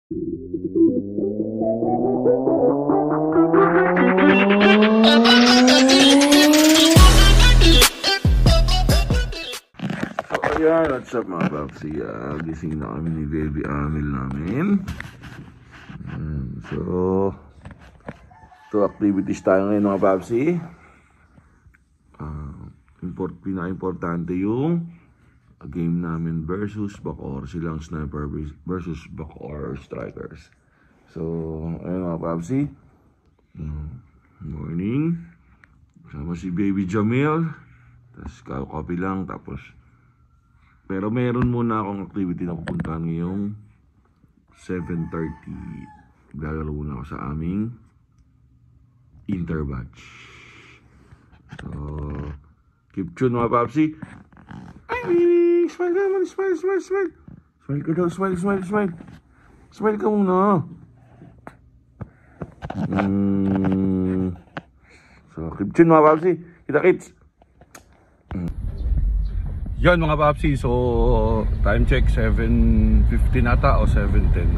Ayan, what's up mga papsi? Gising na kami ni Baby Amil namin. So, 2 activities tayo ngayon mga papsi. Pinaka-importante yung game namin versus Bacoor. Silang sniper versus Bacoor strikers. So, ayun mga papsi. Morning. Sama si Baby Jamil. Tapos kakopy lang. Tapos pero meron muna akong activity na pupuntahan ngayong 7:30. Lalaro muna ako sa aming interbatch. So, keep tune mga papsi. Ay, baby! Smile ka muna, smile. Smile ka daw, smile. Smile ka muna. So, keep tune mga papsi. Kita-kits! Yan mga papsi, so time check 7:50 nata o 7:10.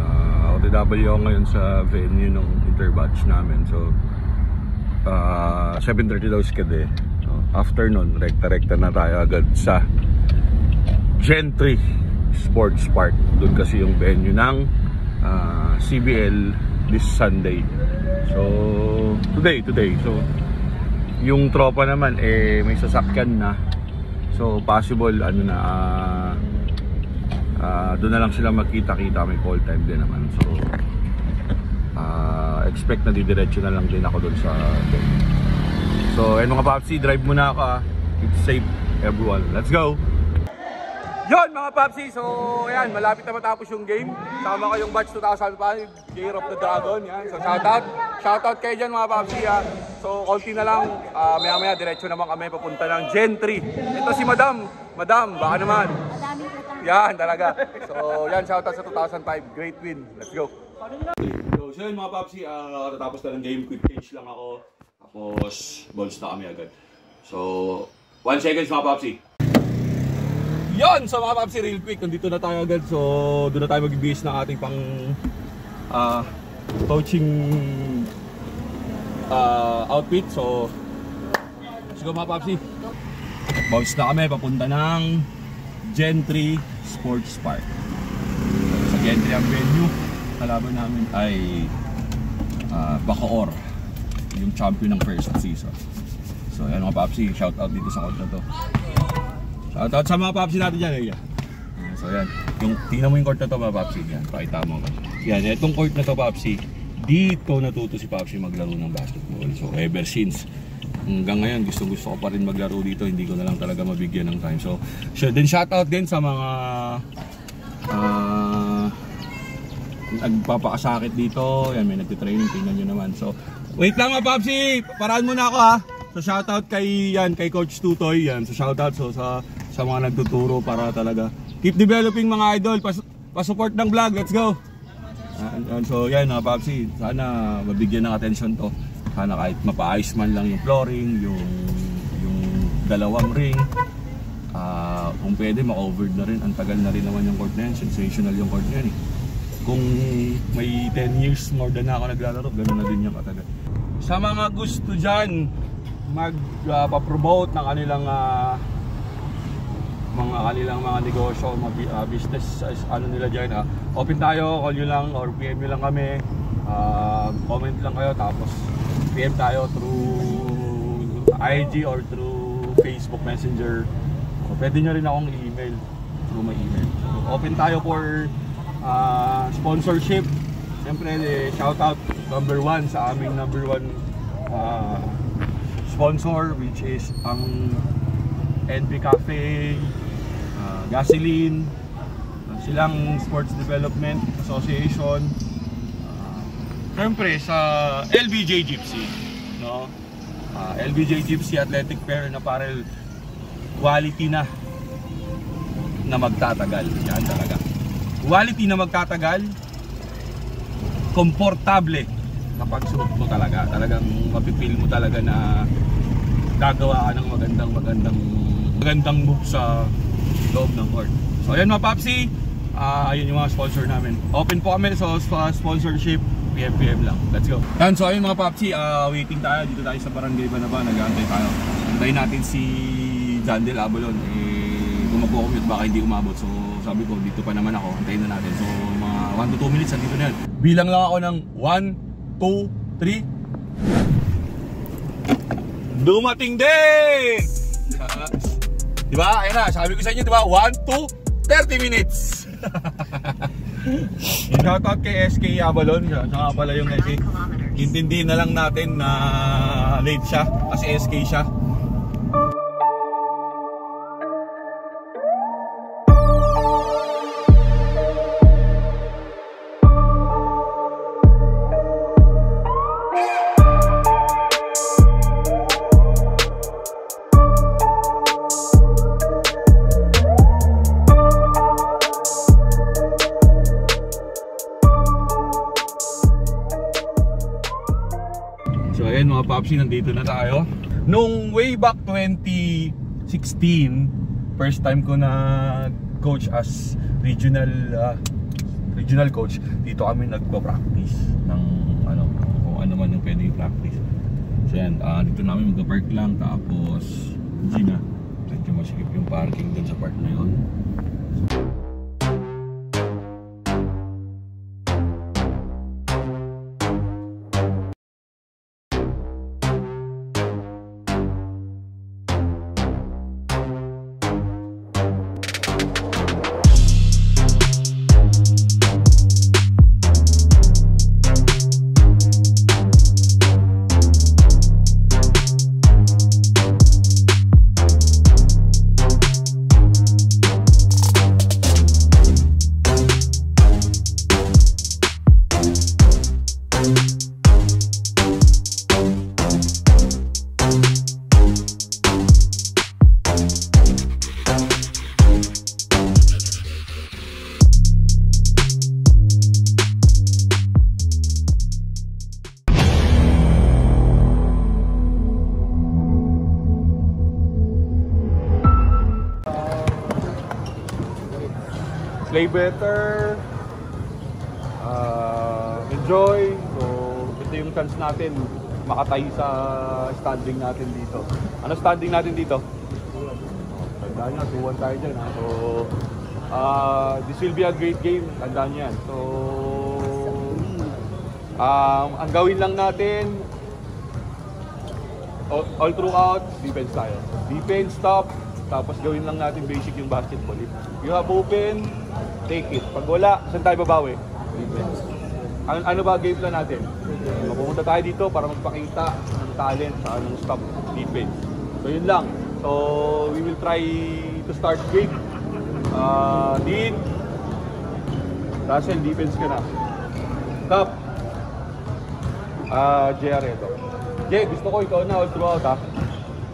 OTW ako ngayon sa venue ng interbatch namin. So 7:30 daw skede. So, after nun, rekta na tayo agad sa Gentry Sports Park. Doon kasi yung venue ng CBL this Sunday. So today. So yung tropa naman may sasakyan na. So possible doon na lang sila magkita-kita, may call time din naman. So expect na didiretso na lang din ako doon sa venue. So ayun mga papsi, drive muna ako. It's safe everyone. Let's go! Yon mga papsi, so ayan, malapit na matapos yung game. Sama ko yung batch 2005, Year of the Dragon. Yan. So shoutout kayo dyan mga papsi ha. So konti na lang, maya diretso naman kami papunta ng Gentry. Ito si Madam, baka naman. Yan talaga. So yan, shoutout sa 2005, great win. Let's go. So yun mga papsi, tatapos na ng game, quick change lang ako. Tapos balls na kami agad. So 1 seconds mga papsi. Yon, so mga papsi, real quick, nandito na tayo agad. So doon na tayo mag-base ng ating pang coaching outfit. So let's go mga papsi. Bounce na kami papunta ng Gentry Sports Park. Sa Gentry ang venue. Kalaban namin ay Bacoor, yung champion ng first season. So yan mga papsi, shout out dito sa court na to. Shoutout sa mga papsi natin dyan. So yan, tingnan mo yung court na to mga papsi. Yan, pakita mo. Yan, itong court na to papsi, dito natuto si papsi maglaro ng basketball. So ever since, hanggang ngayon gusto ko pa rin maglaro dito. Hindi ko na lang talaga mabigyan ng time. So then shoutout din sa mga nagpapakasakit dito. Yan, may nagtitraining, tingnan nyo naman. So wait lang mga papsi, paraan muna ako ha. So shoutout kay Coach Tutoy yan. So shoutout sa mga nagtuturo para talaga keep developing mga idol, pa-support ng vlog. Let's go. So yan mga papsi, sana mabigyan ng attention to. Sana kahit mapaayos man lang yung flooring, yung dalawang ring. Kung pwede ma-covered na rin. Ang tagal na rin naman yung court na yan. Sensational yung court na yan Kung may 10 years more than na ako naglalaro, gano'n na din yung katagal. Sa mga gusto dyan magpa-promote ng kanilang mga negosyo, mga business, ano nila dyan, open tayo, call nyo lang or PM nyo lang kami, comment lang kayo, tapos PM tayo through IG or through Facebook Messenger. So, pwede nyo rin akong i-email through my email. So, open tayo for sponsorship. Siyempre, shoutout number 1 sa aming number 1 sponsor, which is ang NP Cafe, Gasoline, silang Sports Development Association, siyempre sa LBJ Gypsy, no? LBJ Gypsy Athletic Pair and Apparel, quality na magtatagal. Yan talaga, quality na magtatagal, komportable kapag suot mo talaga, talagang mapipil mo talaga na gagawa ka ng magandang move sa loob ng court. So ayan mga papsi, ayun yung mga sponsor namin. Open po kami sa sponsorship, PM lang. Let's go. Yan, so ayun mga Papsi, waiting tayo. Dito tayo sa Barangay Banaba, nag-aantay tayo. Antayin natin si Jandel Abalon. Kung magpo-commute baka hindi umabot. So sabi ko, dito pa naman ako, antayin na natin. So mga 1 to 2 minutes, andito na yan. Bilang lang ako ng 1, 2, 3. Dumating din! Diba? Ayun na, sabi ko sa inyo, diba? 1 to 30 minutes! Shoutout kay SK Abalon, saka pala yung SK. Intindihin na lang natin na late siya, kasi SK siya. So ayan mga Papsi, nandito na tayo. Nung way back 2016, first time ko na coach as regional coach. Dito kami nagpa-practice ng kung ano man yung pwede i-practice. So yan, dito namin magpa-park lang, tapos Gina, medyo masikip yung parking dun sa part na yun. Play better, enjoy. So ito yung chance natin makatay sa standing natin dito. Ano standing natin dito? Tandaan nyo, 2-1 tayo dyan. So this will be a great game. Tandaan nyo yan. So ang gawin lang natin all throughout, defense tayo. Defense, stop. Tapos gawin lang natin basic yung basketball. If you have open, take it. Pag wala, saan tayo babawi? Defense. Ano ba game plan natin? Mapumunta tayo dito para magpakita ng talent sa anong stop defense. So yun lang. So we will try to start quick. Dean, Russell, defense ka na. Cup, JR ito. Jay, gusto ko ikaw na all throughout ha.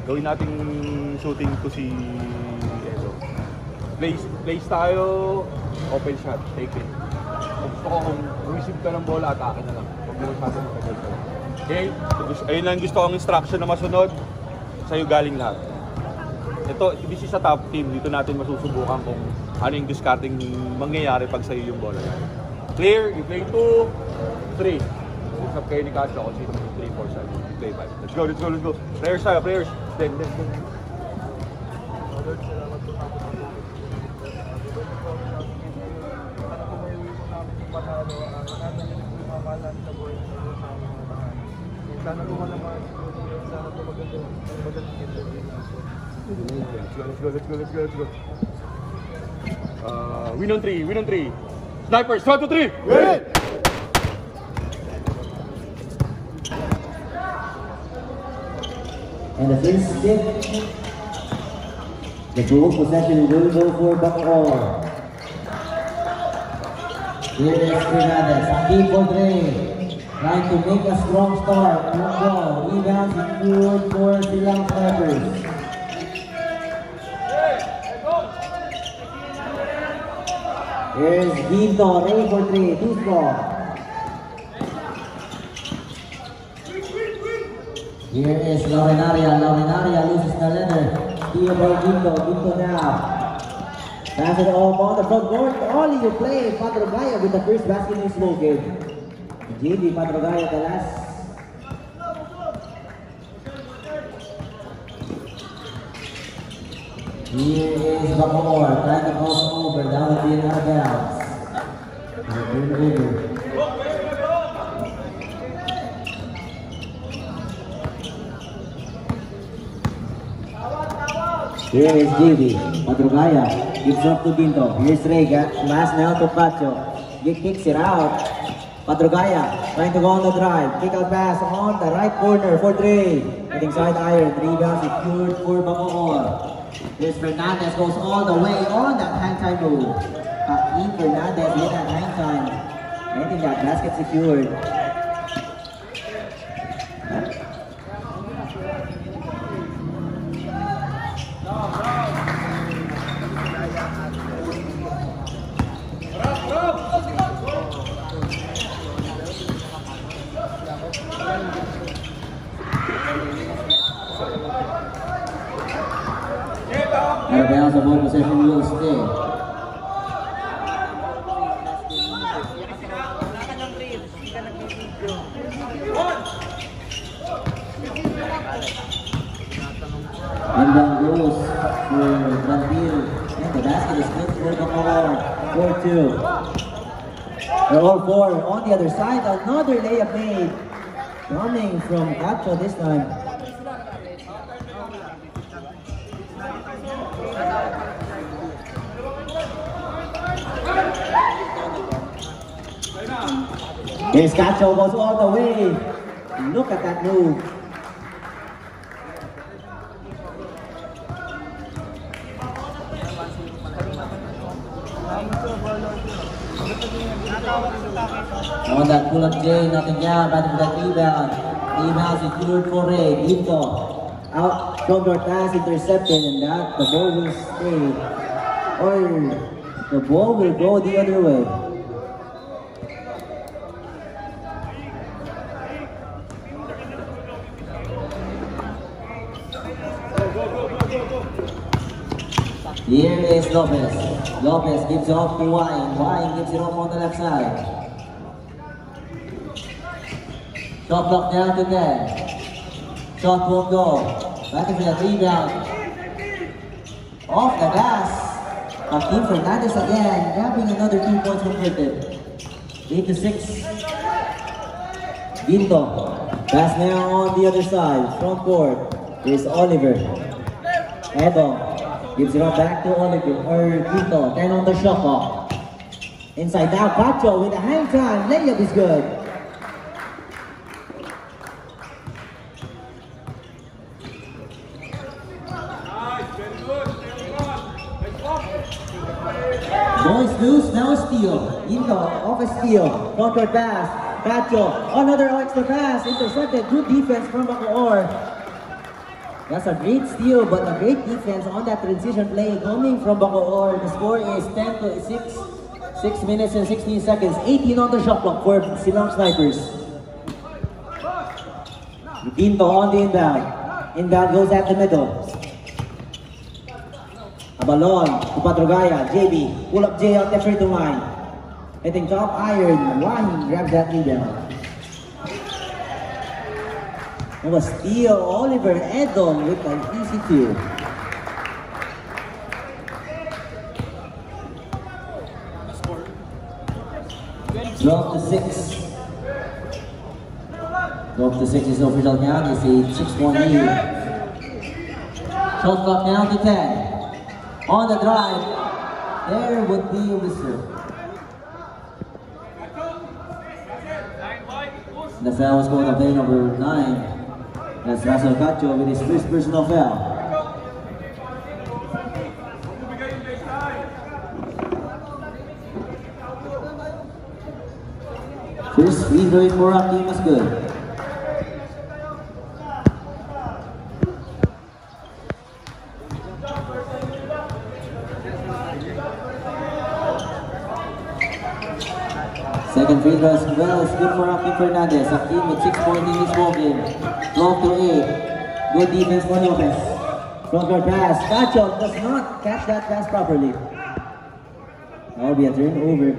Gawin natin shooting to si Edo. Place tayo, open shot, take it. Gusto ko kung receive ka ng bola, atake na lang. Huwag mo masyado matagal ka lang. Okay? Ayun lang gusto kong instruction na masunod. Sa'yo galing lahat. Ito, this is a top team. Dito natin masusubukan kung ano yung discarding mangyayari pag sa'yo yung bola. Clear, you play 2, 3. Usap kayo ni Kasha kung sino yung 3, 4, 7. Play 5. Let's go, let's go, let's go. Players tayo, players. Then. Sana po naman, sana po maganda. Let's go. Win on 3, win on 3. Snipers, 1, 2, 3. Win! And the first tip, the goal possession will go for Bacoor. Here is Fernandez, a deep for 3, trying to make a strong start. Good ball, rebound secured for Silang Snipers. Here's Ginto, ready for 3, deep ball. Here is Laurenaria loses the letter. Theo for Ginto now. Pass it off on the front court. Only you play Padrogaya with the first basket in this ball game. JB Padrogaya, the last. Here is Bacor trying to cross over. That would be an out of bounds. Here is JB Padrogaya. Gives up to Binto. Here's Rega. Last now to Pacho. He kicks it out. Padrogaya trying to go on the drive. Kick out pass on the right corner for three. Getting side iron. Rebound secured for Bacor. Here's Fernandez, goes all the way on that hang time move. Hakeem Fernandez with that hang time. Getting that basket secured. Out of bounds, the ball possession will stay. And then goes for Banville. And the basket is good for the power. 4-2. They're all four on the other side. Another layup made. Coming from Cacho this time. Here's Cacho, goes all the way. Look at that move. On that pull-up J, nothing down, batting that rebound. Rebound secured for Ray. Binto. Out, shoulder pass intercepted, and that the ball will stay. Or the ball will go the other way. Here is Lopez. Lopez gives it off to Wine. Wine gives it off on the left side. Shot block down to 10. Shot won't go. Back for the rebound. Off the glass. Hakeem Fernandez again, grabbing another 2 points converted. 8-6. Binto. Pass now on the other side. Front court. Here's Oliver. Edo. Gives it up back to Oliver, or Binto, 10 on the shot clock. Inside now, Pacho with a hang time, layup is good. Boys loose, now a steal. Binto, off a steal, front pass. Pacho, another extra pass, intercepted, good defense from Bacoor. That's a great steal, but a great defense on that transition play coming from Bacoor. The score is 10-6. 6 minutes and 16 seconds. 18 on the shot clock for Silang Snipers. Binto on the inbound. Inbound goes at the middle. Abalon to Padrogaya. JB. Pull up J on the free throw line. Hitting top iron. One grabs that rebound. It was steal, Oliver Edon with an easy two. Drop to 6. Drop to 6 is official count. It's a 6-1 lead. Shot clock down to 10. On the drive, there would be a whistle. The foul was going to play number 9. That's Russell Cacho with his first personal foul. First free throw for our team is good. Second free throw as well is good for Hakeem Fernandez. Hakeem with 6 points in this ball game. 12-8. Good defense for Lopez. Front court pass. Cacho does not catch that pass properly. That will be a turnover.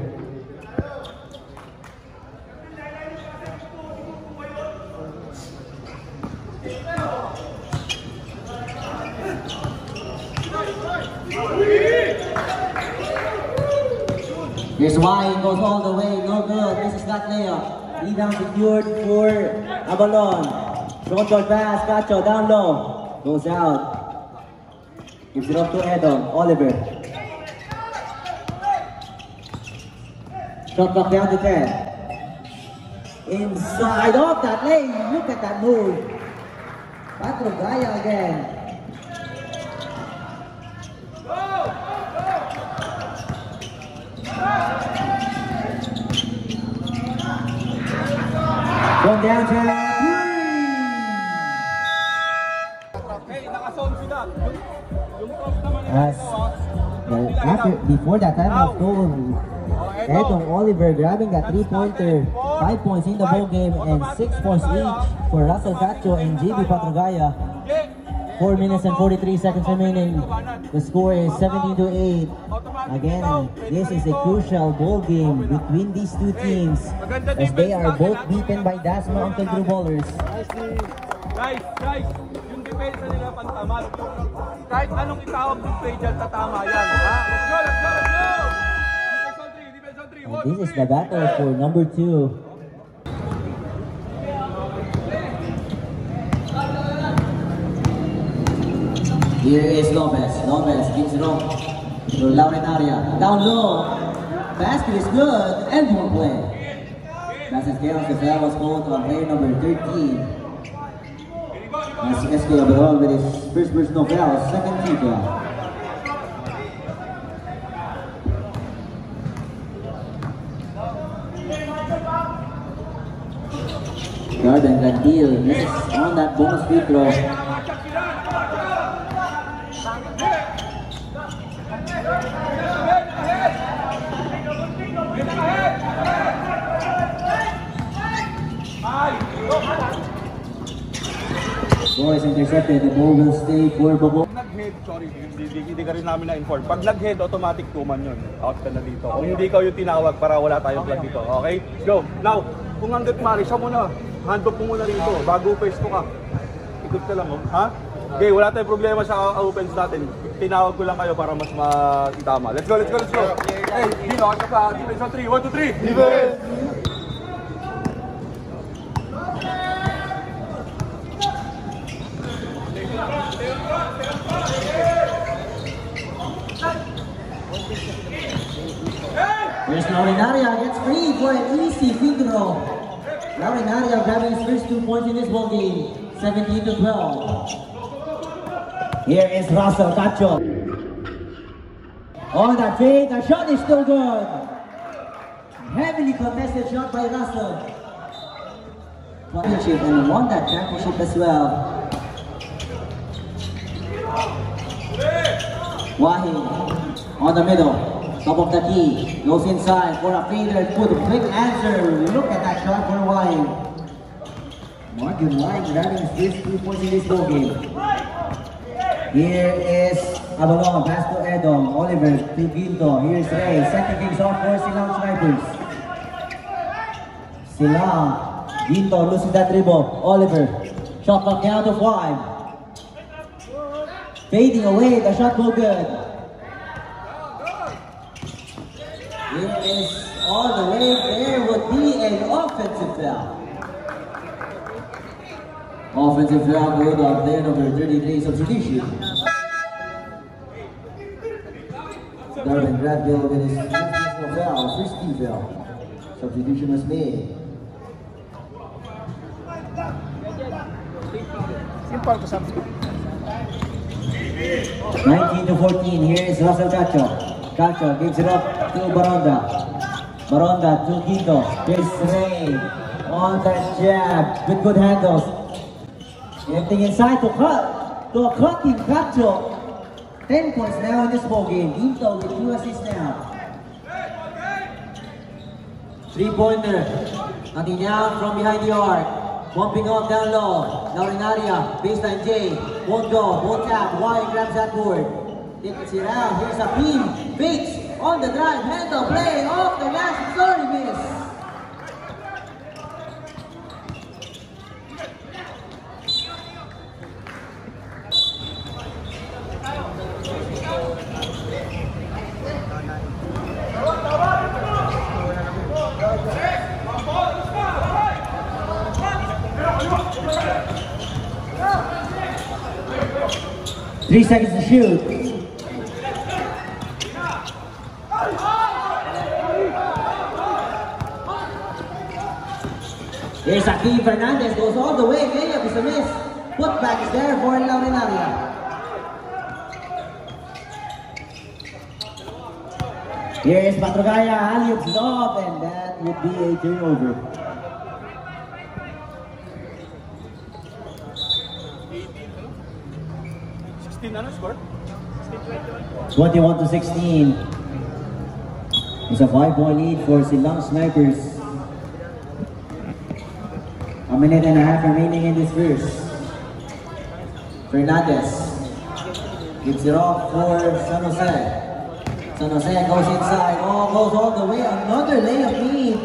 Here's Wine, goes all the way, no good. This is not layup. Rebound secured for Abalon. Short pass, Cacho down low. Goes out. Gives it up to Edom. Oliver. Shot clock down to 10. Inside of that lane. Look at that move. Patrugaya again. Going down to 3. Hey, naka-zone sila. Yung cross naman As before that time of goal, Edom Oliver grabbing that 3-pointer, 5 points in the ball game and 6 points each for Russell Cacho and JB Patrugaya. 4 minutes and 43 seconds remaining. The score is 17-8. Again, this is a crucial ball game between these two teams as they are both beaten by Dasma Uncle Drew Ballers. Guys, yung depensa nila pantamal. Kahit anong itawag ng play dyan, tatama yan. Ha? Let's go! Defense on 3. And this is the battle for number 2. Here is Lopez. Lopez gives it off to Laurinaria. Down low. Basket is good. And more play. Passes chaos. The foul was called on player number 13. That's SK Abalon with his first personal foul. Second team foul. Garden Gandil misses on that bonus free throw. Ball is intercepted. The ball will stay for Bobo. Nag-head, sorry, hindi ka rin namin na-inform. Pag nag-head, automatic 2-man yun. Out ka na dito. Kung hindi ka yung tinawag para wala tayong plug dito. Okay? Let's go. Now, kung hanggat mari, siya muna. Hand-off mo muna rito. Bago pesto ka. Ikot ka lang, oh. Ha? Okay, wala tayong problema sa opens natin. Tinawag ko lang kayo para mas matama. Let's go. Hey, Dino, ka pa. Defense on 3. 1, 2, 3. Defense! Here's Laurinaria gets free for an easy free throw. Laurinaria grabbing his first 2 points in this ball game, 17-12. Here is Russell Cacho. On that fade, the shot is still good. Heavily contested shot by Russell. Championship and won that championship as well. Wahid on the middle. Top of the key, goes inside for a fader, put a quick answer. Look at that shot for Wine. Morgan Wine grabbing his first 2 points in this ball game. Here is Abalon, pass to Edom, Oliver to Ginto. Here's Ray, second game's off for Silang Snipers. Silang, Ginto losing that dribble. Oliver, shot clock down to 5. Fading away, the shot go good. It is all the way. There would be an offensive foul. Offensive foul good on player number 33 substitution. Darwin Gradville with his first foul, first team foul. Substitution was made. 19-14. Here is Russell Cacho. Cacho gives it up to Baronda. Baronda to Quito. Here's Ray on that jab with good handles. Getting inside to cut. To a cutting Cacho. 10 points now in this ball game. Quito with 2 assists now. 3-pointer. Nothing down from behind the arc. Bumping off down low. Laurinaria, baseline J. Won't go, won't tap. Wine grabs that board. Takes it out. Here's a beam. Fakes. On the drive, handle, play, off the last, sorry, miss. Three seconds to shoot. Here's Hakeem Fernandez, goes all the way, layup is a miss. Putback is there for Laurinaria. Here is Patrugaya, alley-oops off, and that would be a turnover. 21 to 16. It's a 5-point lead for Silang Snipers. A minute and a half remaining in this verse. Fernandez gives it off for San Jose. San Jose goes inside. Oh, goes all the way. Another layup lead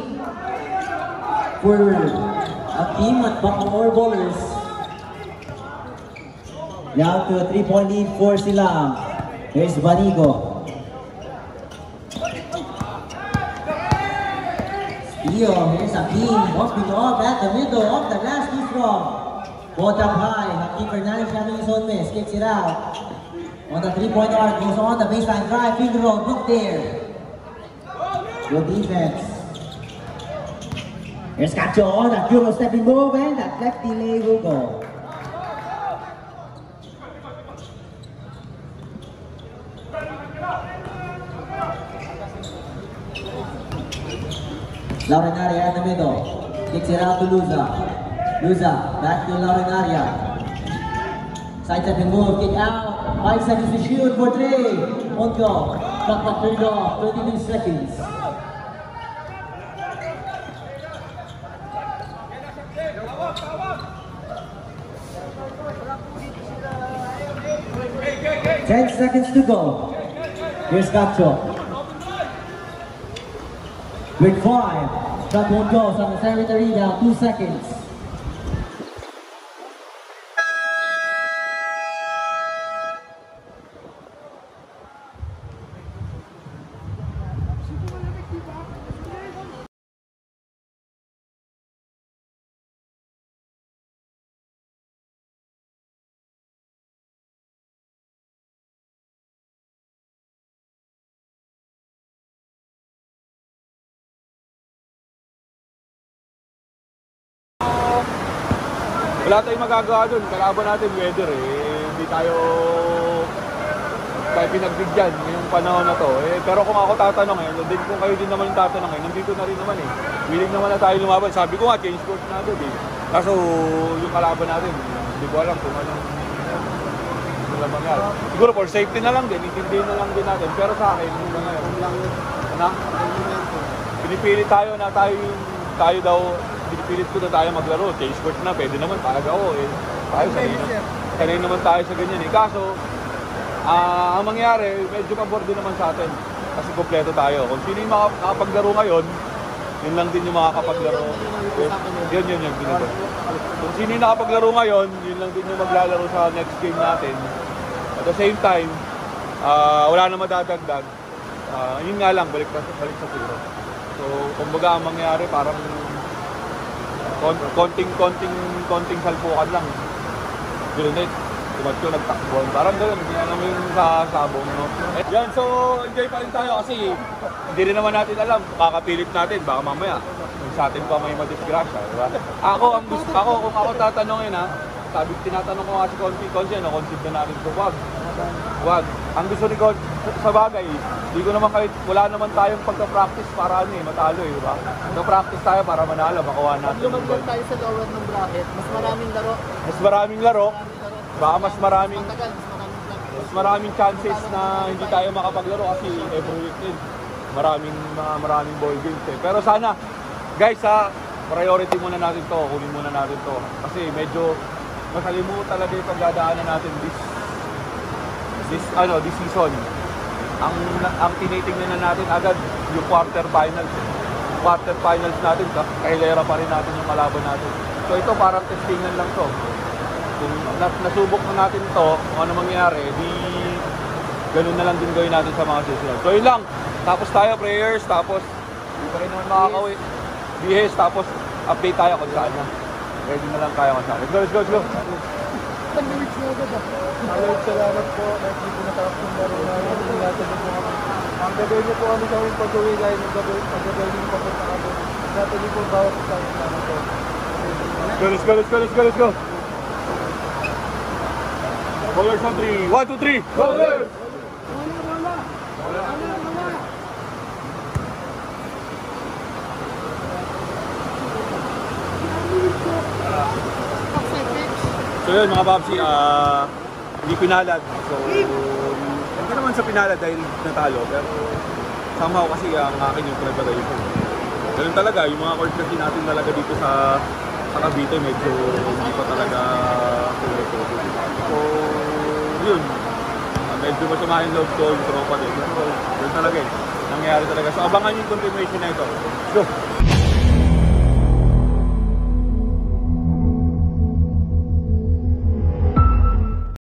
for a team at Bacoor Bowlers. Down to a 3-point lead for Silang. Here's Banigo. Steal. Here's Hakeem. Hopping off at the middle of the glass. Too strong. Both up high. Hakeem Fernandez having his own miss. Kicks it out. On the 3-point arc. Goes on the baseline drive. Finger roll. Look there. Good defense. Here's Cacho on that Euro stepping move, and that lefty lay will go. Laurinaria at the middle. Kicks it out to Luza. Luza back to Laurinaria. Side stepping move, kick out. 5 seconds to shoot for 3. On go. Clock that turned off. 22 seconds. Ten seconds to go. Here's Cacho. With 5. Shot won't go. San Jose with the rebound. 2 seconds. Wala tayong magagawa doon. Kalaban natin weather eh. Hindi tayo pinagbigyan ngayong panahon na to. Pero kung ako tatanungin, din kung kayo din naman yung tatanungin, nandito na rin naman eh. Willing naman na tayo lumaban. Sabi ko nga, change course na agad eh. Kaso yung kalaban natin, hindi ko alam kung anong mangyari. Siguro for safety na lang din, intindihin na lang din natin. Pero sa akin, yung mga pinipilit tayo na tayo daw, pinipilit ko na tayo maglaro. Change court na, pwede naman talaga ako eh. Tayo sanay naman tayo sa ganyan eh. Kaso, ang mangyari, medyo pabor din naman sa atin. Kasi kompleto tayo. Kung sino yung makapaglaro ngayon, yun lang din yung makakapaglaro. Yun. Kung sino yung nakapaglaro ngayon, yun lang din yung maglalaro sa next game natin. At the same time, wala na madadagdag. Yun nga lang, balik sa tiro. So, kumbaga ang mangyari parang konting salpukan lang. Grenade, tumatyo, nagtakbuhan. Parang gano'n, yan naman yung sa sabong. No? Yan, so enjoy pa rin tayo kasi hindi rin naman natin alam. Kakapilit natin, baka mamaya sa atin pa may madisgrasya. Diba? Kung ako tatanungin tinatanong ko nga si Consi, concede na natin ito, wag. Ang gusto ni Consi, sa bagay, hindi ko naman kahit, wala naman tayong pagka-practice para matalo eh, diba? Pagka-practice tayo para manalo, makuha natin. Kung lumagyan tayo sa lower ng bracket, mas maraming laro, baka mas maraming chances na hindi tayo makapaglaro kasi every week din. Maraming ball games eh. Pero sana, guys priority muna natin to, kunin muna natin to. Kasi medyo masalimutan talaga yung pagdadaanan natin this season. ang tinitingnan na natin agad yung quarterfinals. Quarterfinals natin, kailera pa rin natin yung kalaban natin. So ito parang testingan lang to. Kung nasubok na natin to, kung ano mangyari, di ganun na lang din gawin natin sa mga susunod. So yun lang, tapos tayo prayers, tapos hindi pa rin naman makakauwi. BS, tapos update tayo kung saan na. Ready na lang tayo kung saan. Let's go, let's go, let's go. Maraming salamat po. Kahit hindi po natapos yung laro namin. Tinatagin po kami. Ang gagawin niyo po kami gawin pag-uwi dahil ang gagawin niyo po po sa kami. Tinatagin po bawat isa kami naman po. Let's go, let's go, let's go, let's go. Bowlers on 3. 1, 2, 3. Bowlers! So yun mga Babsi, hindi pinalad. So, hindi naman sa pinalad dahil natalo. Pero somehow kasi ang akin yung preparation. Ganun talaga, yung mga course kasi natin talaga dito sa Cavite, medyo hindi pa talaga so, yun. Medyo masama yung love ko, yung tropa din. So, yun talaga eh. Nangyayari talaga. So, abangan yung continuation na ito. Let's go!